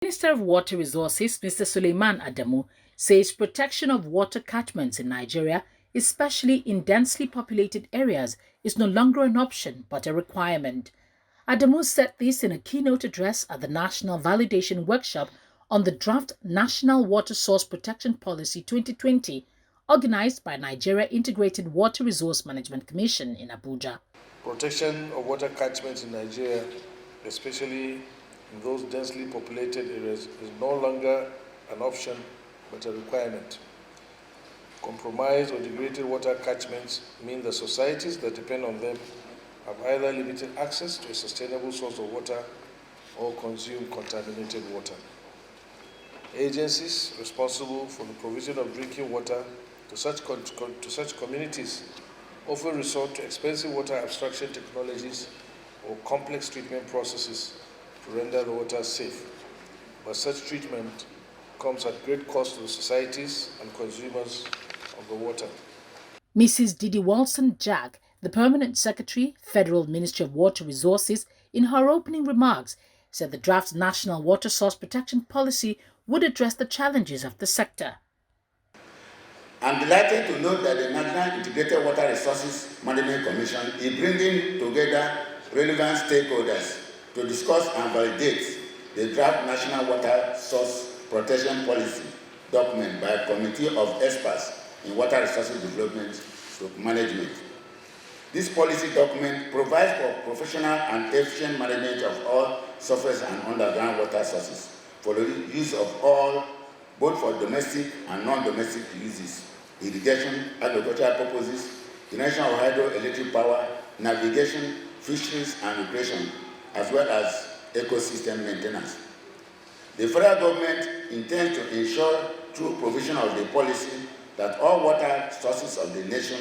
Minister of Water Resources, Mr. Suleiman Adamu, says protection of water catchments in Nigeria, especially in densely populated areas, is no longer an option but a requirement. Adamu said this in a keynote address at the National Validation Workshop on the Draft National Water Source Protection Policy 2020, organized by Nigeria Integrated Water Resource Management Commission in Abuja. Protection of water catchments in Nigeria, especially in those densely populated areas, is no longer an option but a requirement. Compromised or degraded water catchments mean the societies that depend on them have either limited access to a sustainable source of water or consume contaminated water. Agencies responsible for the provision of drinking water to such communities often resort to expensive water abstraction technologies or complex treatment processes to render the water safe. But such treatment comes at great cost to the societies and consumers of the water. Mrs. Didi Walson-Jack, the Permanent Secretary, Federal Ministry of Water Resources, in her opening remarks, said the draft National Water Source Protection Policy would address the challenges of the sector. I'm delighted to note that the National Integrated Water Resources Management Commission is bringing together relevant stakeholders to discuss and validate the draft National Water Source Protection Policy document by a committee of experts in water resources development and management. This policy document provides for professional and efficient management of all surface and underground water sources for the use of all, both for domestic and non-domestic uses, irrigation, agricultural purposes, generation of hydroelectric power, navigation, fisheries and recreation, as well as ecosystem maintenance. The federal government intends to ensure through provision of the policy that all water sources of the nation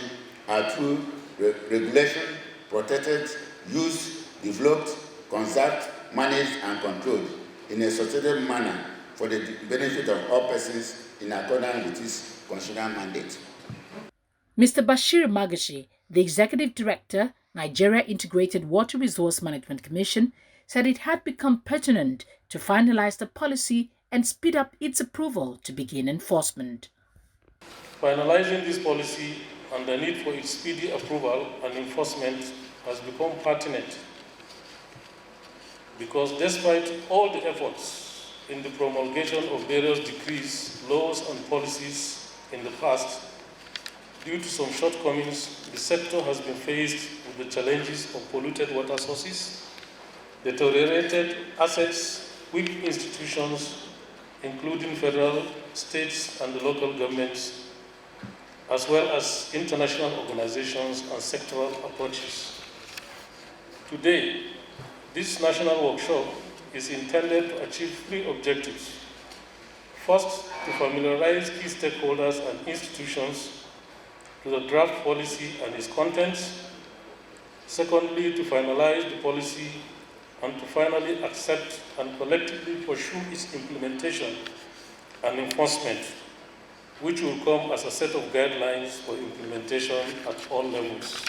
are through regulation, protected, used, developed, conserved, managed and controlled in a sustainable manner for the benefit of all persons in accordance with its constitutional mandate. Mr. Bashir Magashi, the Executive Director, Nigeria Integrated Water Resource Management Commission, said it had become pertinent to finalize the policy and speed up its approval to begin enforcement. Finalizing this policy and the need for its speedy approval and enforcement has become pertinent because despite all the efforts in the promulgation of various decrees, laws and policies in the past, due to some shortcomings, the sector has been faced with the challenges of polluted water sources, deteriorated assets, weak institutions, including federal, states and the local governments, as well as international organizations and sectoral approaches. Today, this national workshop is intended to achieve three objectives. First, to familiarize key stakeholders and institutions to the draft policy and its contents. Secondly, to finalize the policy and to finally accept and collectively pursue its implementation and enforcement, which will come as a set of guidelines for implementation at all levels.